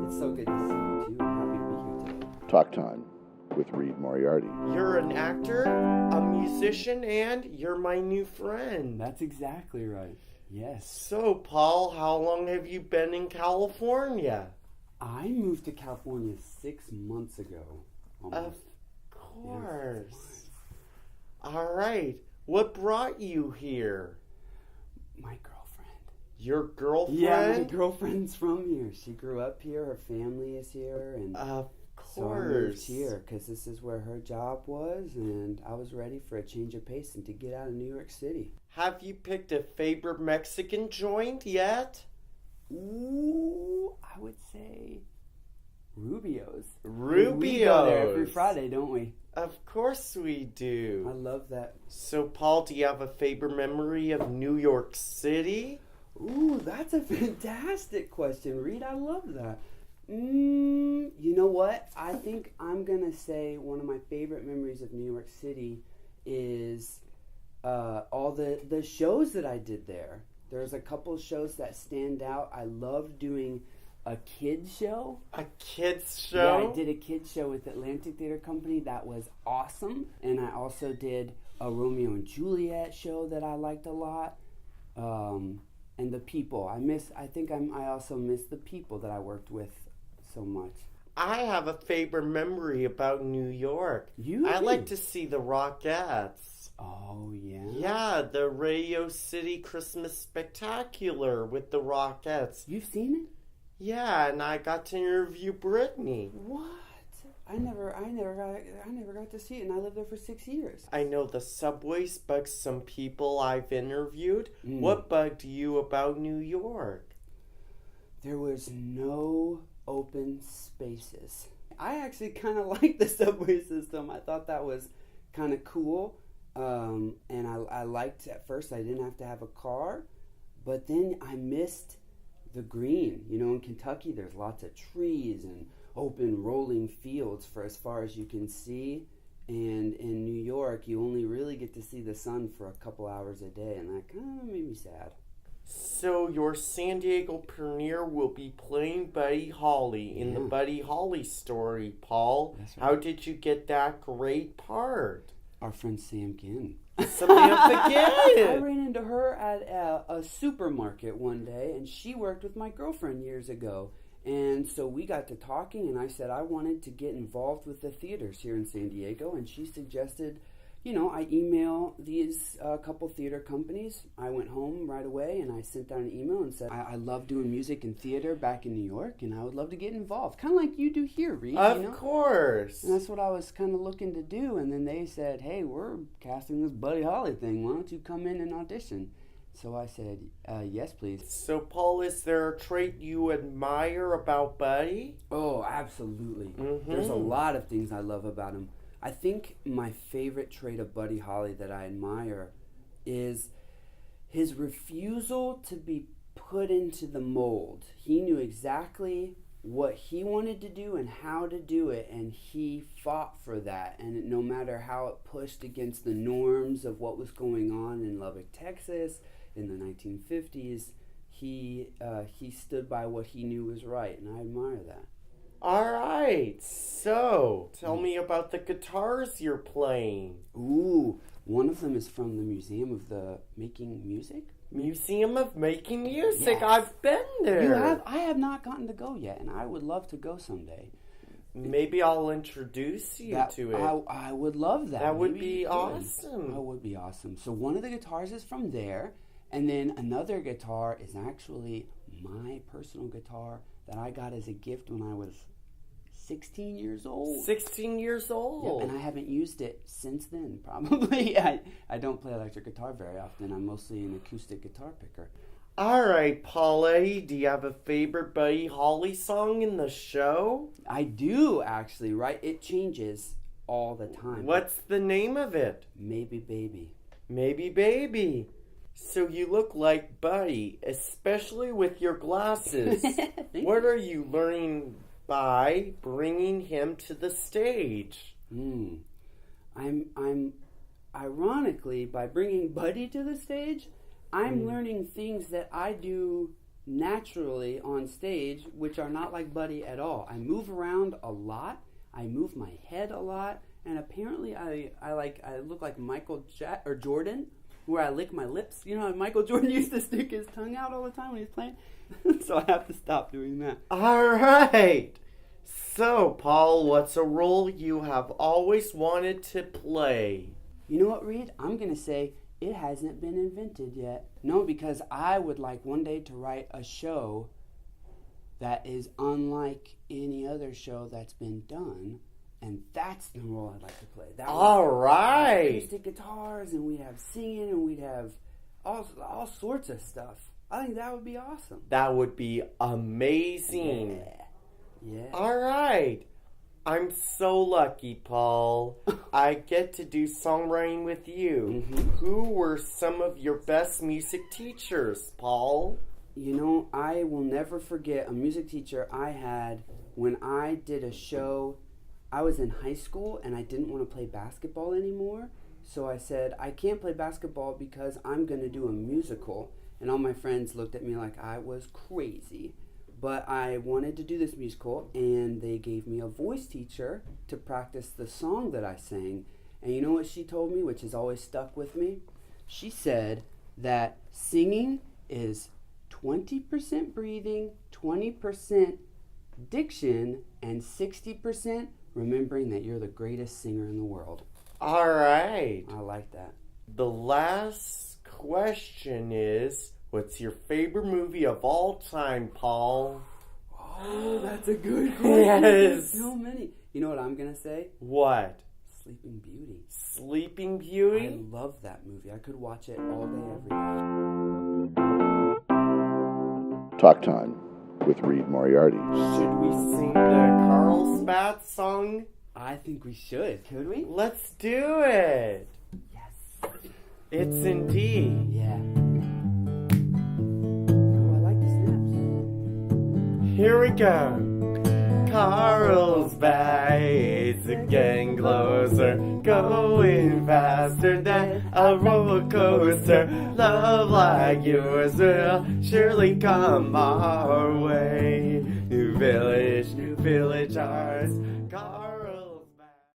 It's so good to see you too. I'm happy to be here today. Talk Time with Reid Moriarty. You're an actor, a musician, and you're my new friend. That's exactly right. Yes. So, Paul, how long have you been in California? I moved to California 6 months ago. Almost. Of course. All right. What brought you here? My girlfriend. Your girlfriend? Yeah, my girlfriend's from here. She grew up here. Her family is here, and of so I moved course. here because this is where her job was, and I was ready for a change of pace and to get out of New York City. Have you picked a favorite Mexican joint yet? Ooh, I would say Rubio's. Rubio's. We go there every Friday, don't we? Of course we I do. love that. So, Paul, do you have a favorite memory of New York City? Ooh, that's a fantastic question, Reid. I love that. You know what? I think I'm going to say one of my favorite memories of New York City is all the shows that I did there. There's a couple of shows that stand out. I love doing a kids show. A kids show? Yeah, I did a kids show with Atlantic Theater Company. That was awesome. And I also did a Romeo and Juliet show that I liked a lot. And the people. I also miss the people that I worked with so much. I have a favorite memory about New York. I like to see the Rockettes. Oh, yeah? Yeah, the Radio City Christmas Spectacular with the Rockettes. You've seen it? Yeah, and I got to interview Brittany. What? I never got to see it, and I lived there for 6 years. I know the subways bugged some people I've interviewed. What bugged you about New York? There was no open spaces. I actually kind of liked the subway system. I thought that was kind of cool. And I liked, at first, I didn't have to have a car. But then I missed the green. You know, in Kentucky, there's lots of trees and open rolling fields for as far as you can see. And in New York, you only really get to see the sun for a couple hours a day. And that kind of made me sad. So your San Diego premiere will be playing Buddy Holly in the Buddy Holly story, Paul. That's right. How did you get that great part? Our friend Sam Ginn. Samantha I Ginn! ran into her at a supermarket one day, and she worked with my girlfriend years ago. And so we got to talking, and I said I wanted to get involved with the theaters here in San Diego, and she suggested, you know, I email these couple theater companies. I went home right away, and I sent out an email and said, I love doing music and theater back in New York, and I would love to get involved. Kind of like you do here, Reid. Of course. And that's what I was kind of looking to do. And then they said, hey, we're casting this Buddy Holly thing. Why don't you come in and audition? So I said, yes, please. So, Paul, is there a trait you admire about Buddy? Oh, absolutely. There's a lot of things I love about him. I think my favorite trait of Buddy Holly that I admire is his refusal to be put into the mold. He knew exactly what he wanted to do and how to do it, and he fought for that. And no matter how it pushed against the norms of what was going on in Lubbock, Texas in the 1950s, he stood by what he knew was right, and I admire that. All right, so tell me about the guitars you're playing. Ooh, one of them is from the Museum of the Making Music. Museum of Making Music. Yes. I've been there. You have? I have not gotten to go yet, and I would love to go someday. Maybe I'll introduce you to it. I would love that. That would Maybe be you could. awesome. That would be awesome. So one of the guitars is from there, and then another guitar is actually my personal guitar that I got as a gift when I was 16 years old. 16 years old. Yep, and I haven't used it since then, probably. I don't play electric guitar very often. I'm mostly an acoustic guitar picker. All right, Paula, do you have a favorite Buddy Holly song in the show? I do, actually, right? It changes all the time. What's the name of it? Maybe Baby. Maybe Baby. So you look like Buddy, especially with your glasses. What are you learning by bringing him to the stage? I'm ironically, by bringing Buddy to the stage, I'm learning things that I do naturally on stage, which are not like Buddy at all. I move around a lot. I move my head a lot. And apparently I look like Jordan, where I lick my lips. You know how Michael Jordan used to stick his tongue out all the time when he was playing? So I have to stop doing that. All right. So, Paul, what's a role you have always wanted to play? You know what, Reid? I'm going to say it hasn't been invented yet. No, because I would like one day to write a show that is unlike any other show that's been done. And that's the role I'd like to play. All right. Acoustic guitars, and we'd have singing, and we'd have all sorts of stuff. I think that would be awesome. That would be amazing. Yeah. All right. I'm so lucky, Paul. I get to do songwriting with you. Mm-hmm. Who were some of your best music teachers, Paul? You know, I will never forget a music teacher I had when I did a show. I was in high school and I didn't want to play basketball anymore. So I said, I can't play basketball because I'm going to do a musical. And all my friends looked at me like I was crazy. But I wanted to do this musical, and they gave me a voice teacher to practice the song that I sang. And you know what she told me, which has always stuck with me? She said that singing is 20% breathing, 20% diction, and 60% remembering that you're the greatest singer in the world. All right. I like that. The last question is, what's your favorite movie of all time, Paul? Oh, that's a good question. Yes. There's so many. You know what I'm going to say? What? Sleeping Beauty. Sleeping Beauty? I love that movie. I could watch it all day, every day. Talk Time with Reid Moriarty. Should we sing the Carlsbad song? I think we should. Could we? Let's do it. Yes. It's indeed. Yeah. Oh, I like the snaps. Here we go. Carlsbad is getting closer, going faster than a roller coaster. Love like yours will surely come our way. New village, ours.